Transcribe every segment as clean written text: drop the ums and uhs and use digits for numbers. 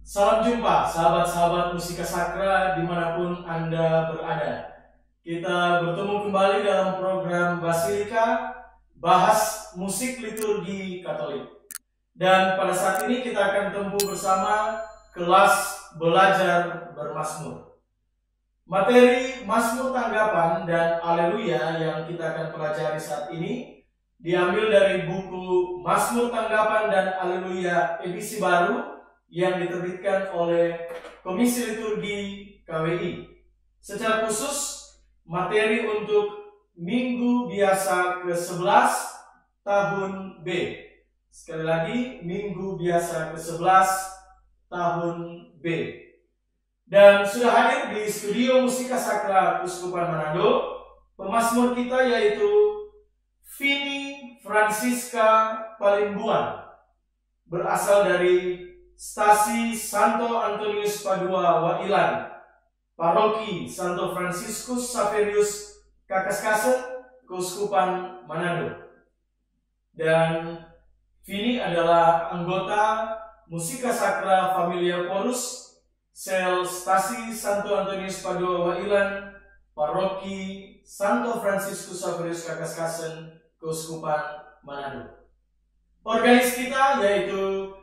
Salam jumpa sahabat-sahabat Musika Sakra dimanapun Anda berada. Kita bertemu kembali dalam program Basilika, bahas musik liturgi Katolik. Dan pada saat ini kita akan tempuh bersama kelas belajar bermazmur. Materi Mazmur Tanggapan dan Aleluya yang kita akan pelajari saat ini diambil dari buku Mazmur Tanggapan dan Aleluya edisi baru yang diterbitkan oleh Komisi Liturgi KWI. Secara khusus, materi untuk Minggu Biasa ke-11 tahun B. Sekali lagi, Minggu Biasa ke-11 tahun B. Dan sudah hadir di studio Musika Sakra Kuskupan Manado pemazmur kita yaitu Vini Francisca Palimbuan, berasal dari Stasi Santo Antonius Padua Wailan, Paroki Santo Franciscus Saverius Kakaskasen, Keuskupan Manado. Dan Vini adalah anggota Musika Sakra Familia Chorus, Sel Stasi Santo Antonius Padua Wailan, Paroki Santo Franciscus Saverius Kakaskasen, Keuskupan Manado. Organis kita yaitu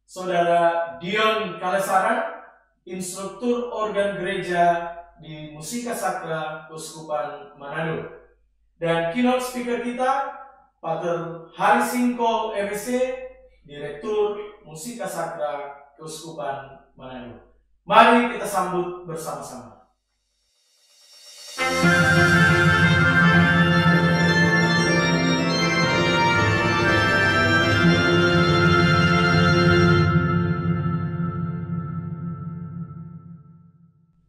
Saudara Dion Kalesaran, instruktur organ gereja di Musika Sakra Keuskupan Manado. Dan keynote speaker kita, Pater Harisingko MSc, Direktur Musika Sakra Keuskupan Manado. Mari kita sambut bersama-sama.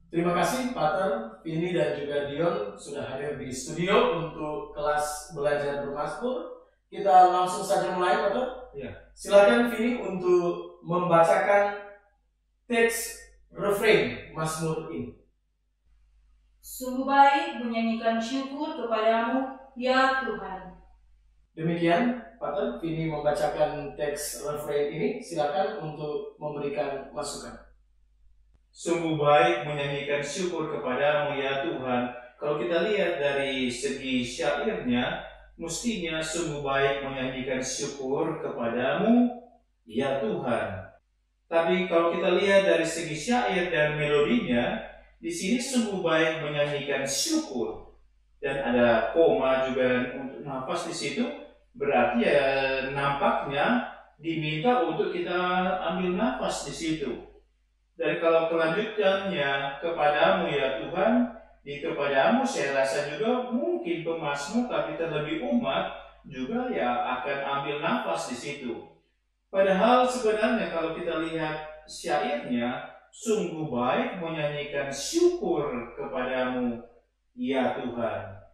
Terima kasih Pater, Vini dan juga Dion sudah hadir di studio untuk kelas belajar bermazmur. Kita langsung saja mulai, Pater. Ya. Silakan Vini untuk membacakan teks refrain Mazmur ini. Sungguh baik menyanyikan syukur kepadamu, ya Tuhan. Demikian, Pater, Vini membacakan teks refrain ini. Silakan untuk memberikan masukan. Sungguh baik menyanyikan syukur kepadamu ya Tuhan. Kalau kita lihat dari segi syairnya, mestinya sungguh baik menyanyikan syukur kepadamu ya Tuhan. Tapi kalau kita lihat dari segi syair dan melodinya, di sini sungguh baik menyanyikan syukur. Dan ada koma juga untuk nafas di situ, berarti ya nampaknya diminta untuk kita ambil nafas di situ. Dan kalau kelanjutannya kepadamu ya Tuhan, di kepadamu saya rasa juga mungkin pemazmur tapi terlebih umat juga ya akan ambil nafas di situ. Padahal sebenarnya kalau kita lihat syairnya, sungguh baik menyanyikan syukur kepadamu ya Tuhan.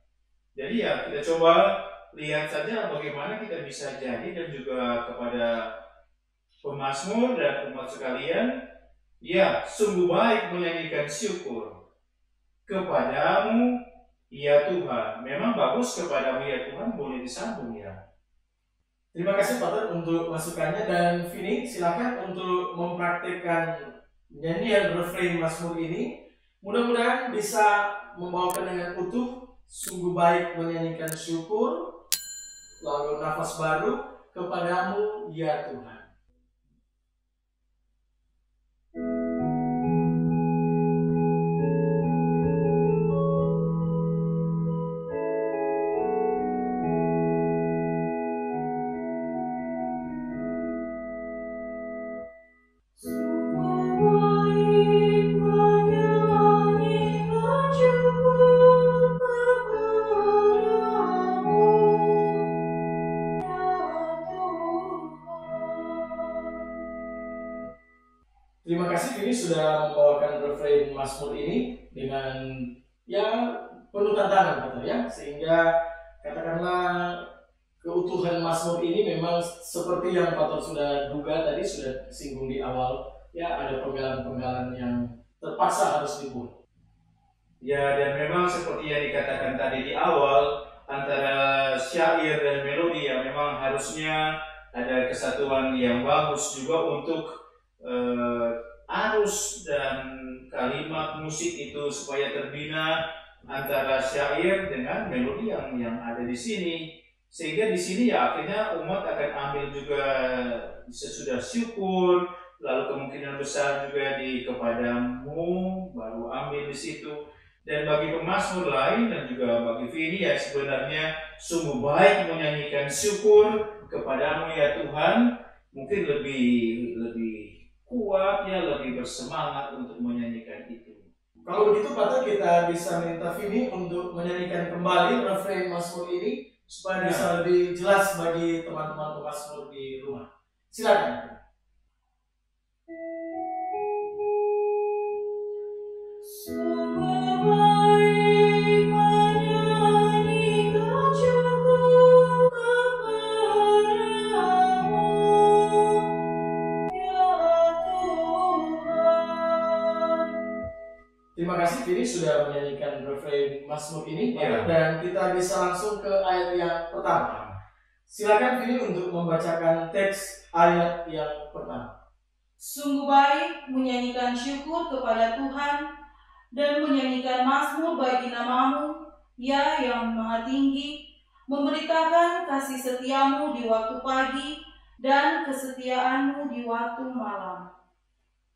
Jadi ya kita coba lihat saja bagaimana kita bisa jadi dan juga kepada pemazmur dan umat sekalian. Ya, sungguh baik menyanyikan syukur kepadamu, ya Tuhan. Memang bagus kepadamu, ya Tuhan, boleh disambung ya. Terima kasih Pater untuk masukannya, dan Vini silakan untuk mempraktikkan nyanyian refrain Mazmur ini. Mudah-mudahan bisa membawakan dengan utuh. Sungguh baik menyanyikan syukur, lalu nafas baru kepadamu, ya Tuhan. Terima kasih Vini sudah membawakan refrain Mazmur ini dengan ya penuh tantangan Pater ya, sehingga katakanlah keutuhan Mazmur ini memang seperti yang Pater sudah duga tadi, sudah singgung di awal ya, ada penggalan-penggalan yang terpaksa harus dibuat. Ya, dan memang seperti yang dikatakan tadi di awal, antara syair dan melodi yang memang harusnya ada kesatuan yang bagus juga untuk arus dan kalimat musik itu supaya terbina antara syair dengan melodi yang ada di sini. Sehingga di sini ya akhirnya umat akan ambil juga sesudah syukur, lalu kemungkinan besar juga di kepadamu baru ambil di situ. Dan bagi pemazmur lain dan juga bagi Vini ya sebenarnya sungguh baik menyanyikan syukur kepadamu ya Tuhan, mungkin lebih kuat ya, lebih bersemangat untuk menyanyikan itu. Kalau begitu Pater, kita bisa minta Vini untuk menyanyikan kembali refrain Mazmur ini supaya bisa lebih jelas bagi teman-teman pemazmur di rumah. Silakan. Terima kasih Vini sudah menyanyikan refrain Mazmur ini, dan kita bisa langsung ke ayat yang pertama. Silakan Vini untuk membacakan teks ayat yang pertama. Sungguh baik menyanyikan syukur kepada Tuhan dan menyanyikan mazmur bagi nama-Mu, ya yang Maha Tinggi, memberitakan kasih setiamu di waktu pagi dan kesetiaan-Mu di waktu malam.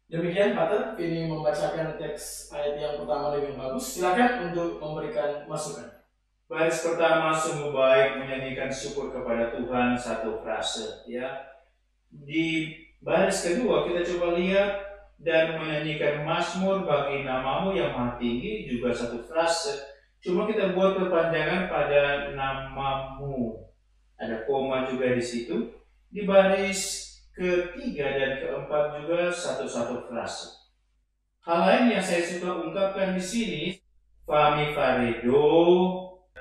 Demikian Pater, Vini membacakan teks ayat yang pertama dengan bagus. Silakan untuk memberikan masukan. Baris pertama, sungguh baik menyanyikan syukur kepada Tuhan, satu frase ya. Di baris kedua kita coba lihat, dan menyanyikan mazmur bagi nama-Mu yang Maha Tinggi, juga satu frase. Cuma kita buat perpanjangan pada nama-Mu. Ada koma juga di situ. Di baris ketiga dan keempat juga satu frase. Hal lain yang saya suka ungkapkan di sini, fami faredo,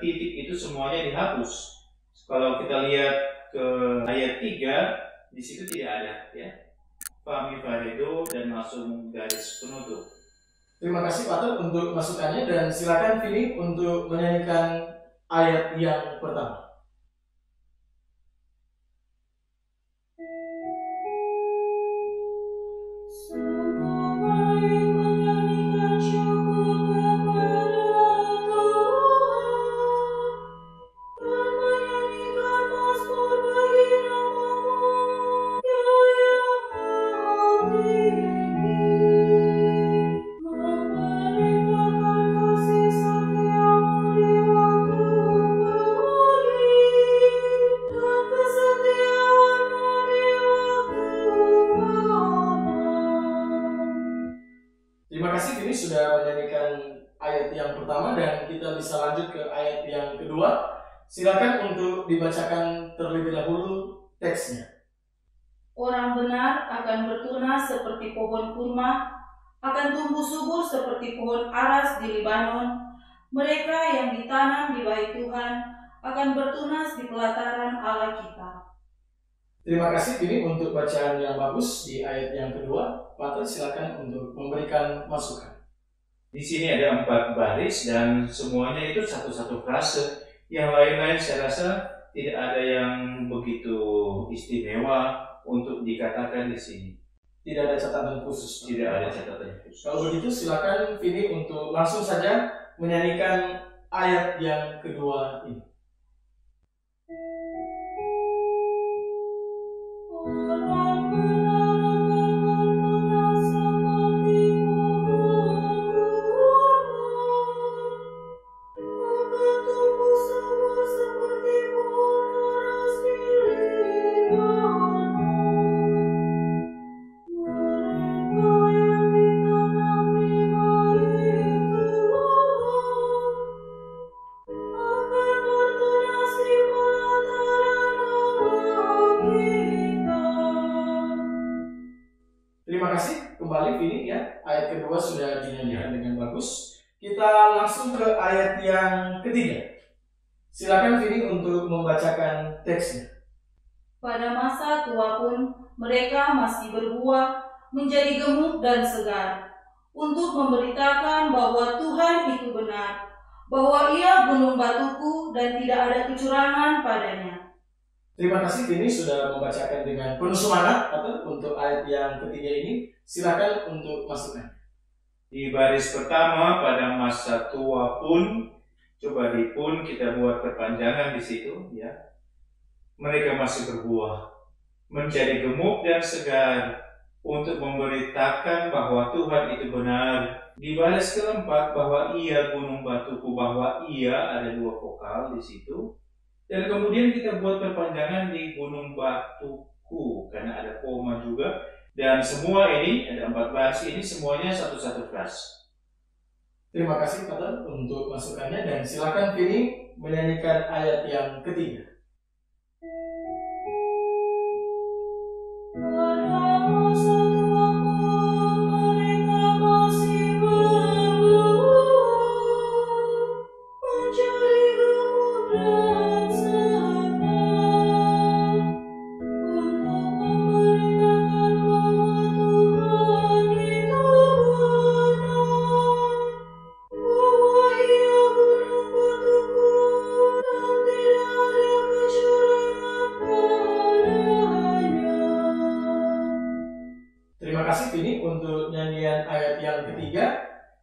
titik itu semuanya dihapus. Kalau kita lihat ke ayat 3, di situ tidak ada ya. Fami faredo dan langsung garis penutup. Terima kasih Pater untuk masukannya, dan silakan Vini untuk menyanyikan ayat yang pertama. Terima kasih Vini sudah menyanyikan ayat yang pertama, dan kita bisa lanjut ke ayat yang kedua. Silakan untuk dibacakan terlebih dahulu teksnya. Orang benar akan bertunas seperti pohon kurma, akan tumbuh subur seperti pohon aras di Libanon. Mereka yang ditanam di bait Tuhan akan bertunas di pelataran Allah kita. Terima kasih Vini untuk bacaan yang bagus di ayat yang kedua. Pater, silakan untuk memberikan masukan. Di sini ada 4 baris dan semuanya itu satu frase. Yang lain-lain saya rasa tidak ada yang begitu istimewa untuk dikatakan di sini. Tidak ada catatan khusus. Tidak ada catatan khusus. Kalau begitu silakan Vini untuk langsung saja menyanyikan ayat yang kedua ini. Terima kasih kembali Vini ya. Ayat kedua sudah dinyanyikan dengan bagus. Kita langsung ke ayat yang ketiga. Silakan Vini untuk membacakan teksnya. Pada masa tua pun mereka masih berbuah, menjadi gemuk dan segar, untuk memberitakan bahwa Tuhan itu benar, bahwa Ia gunung batuku dan tidak ada kecurangan padanya. Terima kasih Vini sudah membacakan dengan penuh semangat untuk ayat yang ketiga ini. Silakan untuk masukkan. Di baris pertama, pada masa tua pun, coba di pun kita buat perpanjangan di situ, ya. Mereka masih berbuah, menjadi gemuk dan segar, untuk memberitakan bahwa Tuhan itu benar. Di baris keempat, bahwa ia gunung batuku, bahwa ia ada dua vokal di situ. Dan kemudian kita buat perpanjangan di gunung batuku, karena ada koma juga. Dan semua ini, ada 4 baris ini, semuanya satu-satu frase. Terima kasih Pater untuk masukannya, dan silakan Vini menyanyikan ayat yang ketiga.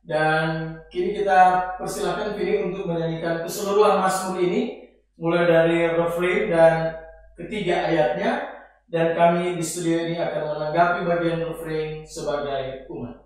Dan kini kita persilakan Vini untuk menyanyikan keseluruhan Mazmur ini, mulai dari refrain dan ketiga ayatnya, dan kami di studio ini akan menanggapi bagian refrain sebagai umat.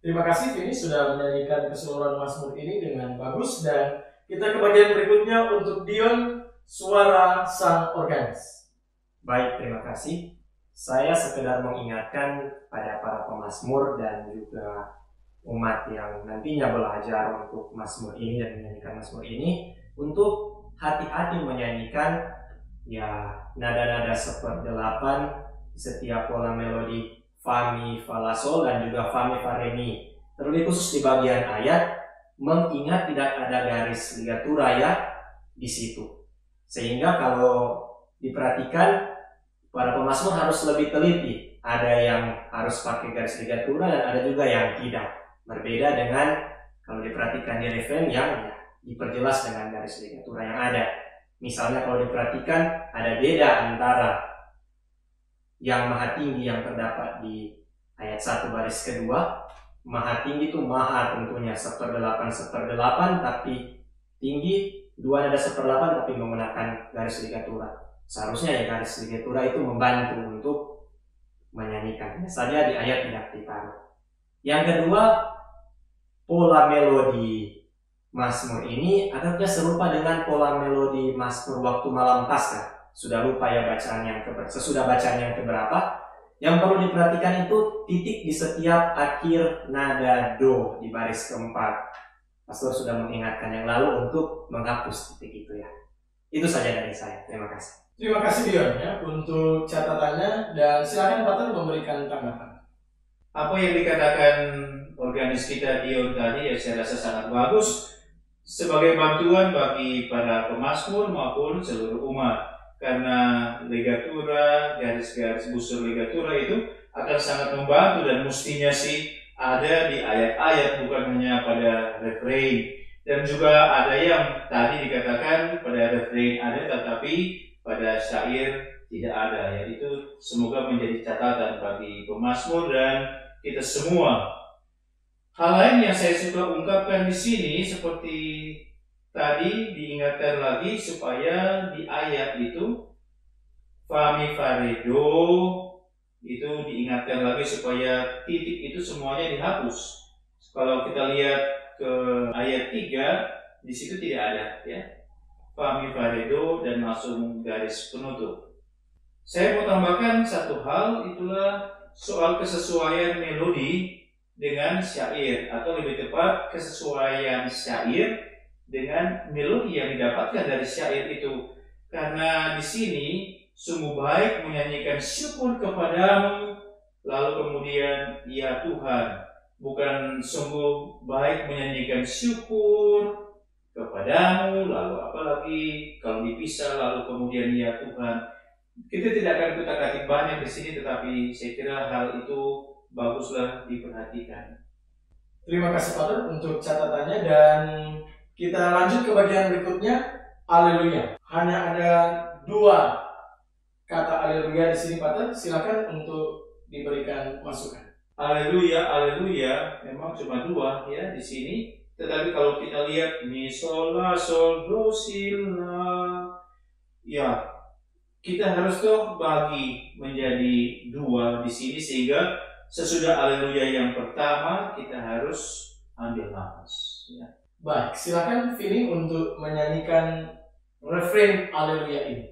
Terima kasih Vini sudah menyanyikan keseluruhan Mazmur ini dengan bagus, dan kita ke bagian berikutnya untuk Dion, suara sang organis. Baik, terima kasih. Saya sekedar mengingatkan pada para pemazmur dan juga umat yang nantinya belajar untuk Mazmur ini dan menyanyikan Mazmur ini untuk hati-hati menyanyikan ya nada-nada seperdelapan setiap pola melodi fa mi fa la sol dan juga fa mi fa re mi. Terlebih khusus di bagian ayat mengingat tidak ada garis ligatura ya di situ. Sehingga kalau diperhatikan para pemazmur harus lebih teliti. Ada yang harus pakai garis ligatura dan ada juga yang tidak. Berbeda dengan kalau diperhatikan di refrain yang diperjelas dengan garis ligatura yang ada. Misalnya kalau diperhatikan ada beda antara yang maha tinggi yang terdapat di ayat 1 baris kedua. Maha tinggi itu maha tentunya seperdelapan tapi tinggi 2 nada seperdelapan tapi menggunakan garis ligatura. Seharusnya ya garis ligatura itu membantu untuk menyanyikan. Saja di ayat tidak ditaruh. Yang kedua, pola melodi Mazmur ini agaknya serupa dengan pola melodi Mazmur waktu malam Paskah. Sudah lupa ya sesudah bacaan yang keberapa. Yang perlu diperhatikan itu titik di setiap akhir nada do di baris keempat. Pastor sudah mengingatkan yang lalu untuk menghapus titik itu ya. Itu saja dari saya. Terima kasih. Terima kasih Dion ya untuk catatannya dan silakan Pater memberikan tanggapan. Apa yang dikatakan organis kita Dion tadi ya saya rasa sangat bagus sebagai bantuan bagi para pemazmur maupun seluruh umat. Karena legatura, garis-garis busur legatura itu akan sangat membantu dan mestinya sih ada di ayat-ayat bukan hanya pada refrain. Dan juga ada yang tadi dikatakan pada refrain ada tetapi pada syair tidak ada. Yaitu semoga menjadi catatan bagi pemazmur dan kita semua. Hal lain yang saya suka ungkapkan di sini seperti tadi diingatkan lagi supaya di ayat itu fa mi fa re do itu diingatkan lagi supaya titik itu semuanya dihapus. Kalau kita lihat ke ayat 3 di situ tidak ada ya. Fa mi fa re do dan langsung garis penutup. Saya mau tambahkan satu hal itulah soal kesesuaian melodi dengan syair atau lebih tepat kesesuaian syair dengan melodi yang didapatkan dari syair itu. Karena di sini sungguh baik menyanyikan syukur kepadamu lalu kemudian ya Tuhan, bukan sungguh baik menyanyikan syukur kepadamu lalu apalagi kalau dipisah lalu kemudian ya Tuhan. Kita tidak akan kutak-atik banyak di sini tetapi saya kira hal itu baguslah diperhatikan. Terima kasih Pater untuk catatannya dan kita lanjut ke bagian berikutnya, Haleluya. Hanya ada 2 kata Haleluya di sini, Pater. Silakan untuk diberikan masukan. Haleluya, haleluya. Memang cuma 2 ya di sini. Tetapi kalau kita lihat mi sol la sol do si la, ya kita harus tuh bagi menjadi 2 di sini sehingga sesudah haleluya yang pertama kita harus ambil nafas. Ya. Baik, silakan Vini untuk menyanyikan refrain Haleluya ini.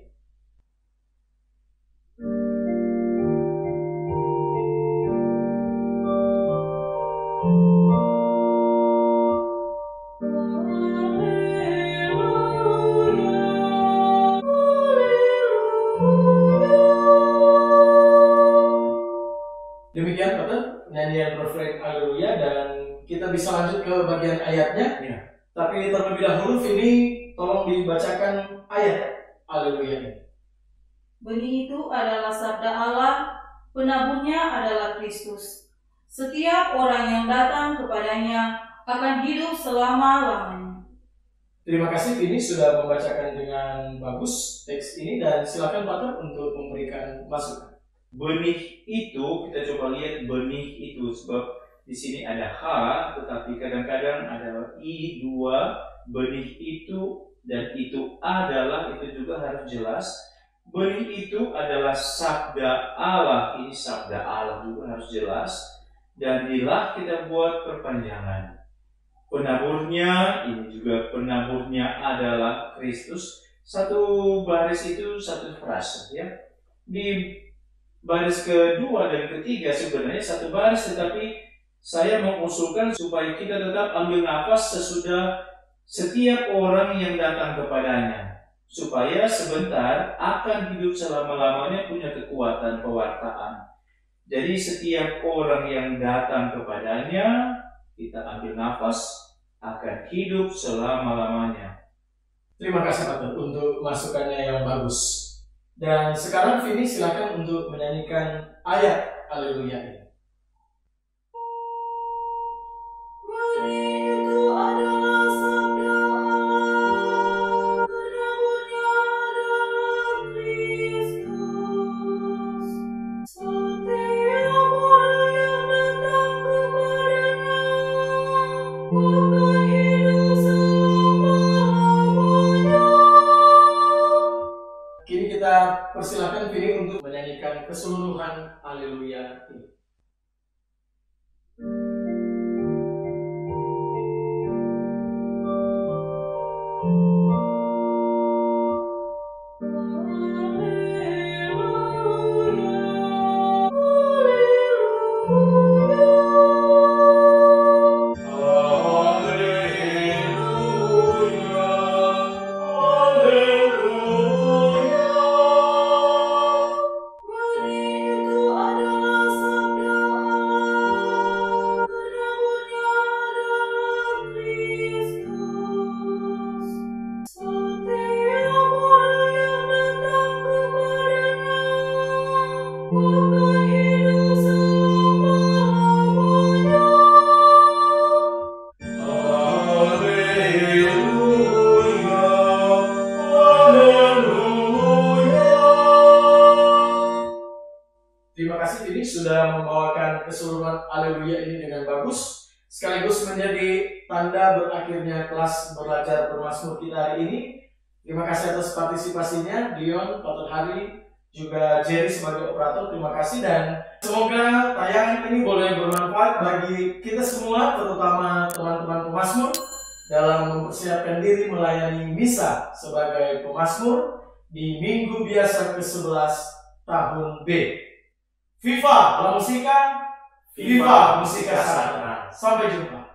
Demikian Pater, nyanyian refrain Haleluya dan kita bisa lanjut ke bagian ayatnya. Ya. Tapi terlebih dahulu Vini tolong dibacakan ayat Haleluya ini. Benih itu adalah sabda Allah, penaburnya adalah Kristus. Setiap orang yang datang kepadanya akan hidup selama-lamanya. Terima kasih Vini sudah membacakan dengan bagus teks ini dan silakan Pater untuk memberikan masukan. Benih itu kita coba lihat benih itu sebab di sini ada H, tetapi kadang-kadang ada I2, benih itu dan itu adalah, itu juga harus jelas. Benih itu adalah sabda Allah, ini sabda Allah juga harus jelas. Dan dilah kita buat perpanjangan. Penaburnya, ini juga penaburnya adalah Kristus. Satu baris itu satu frase ya. Di baris kedua dan ketiga sebenarnya satu baris tetapi saya mengusulkan supaya kita tetap ambil nafas sesudah setiap orang yang datang kepadanya, supaya sebentar akan hidup selama-lamanya punya kekuatan pewartaan. Jadi setiap orang yang datang kepadanya, kita ambil nafas, akan hidup selama-lamanya. Terima kasih Pater untuk masukannya yang bagus. Dan sekarang Vini silakan untuk menyanyikan ayat Haleluya ini. Itu adalah sabda Allah, penebusnya adalah Kristus. Setiap orang yang datang kepadanya akan hidup selama-lamanya. Kini kita persilakan Vini untuk menyanyikan keseluruhan Haleluya ini. Terima kasih Vini sudah membawakan keseluruhan Haleluya ini dengan bagus, sekaligus menjadi tanda berakhirnya kelas belajar bermazmur kita hari ini. Terima kasih atas partisipasinya, Dion, Pater Hari, juga Jerry sebagai operator. Terima kasih dan semoga tayangan ini boleh bermanfaat bagi kita semua, terutama teman-teman pemazmur dalam mempersiapkan diri melayani misa sebagai pemazmur di Minggu Biasa ke-11 tahun B. Viva la Musica, Viva Musica Sacra. Sampai jumpa.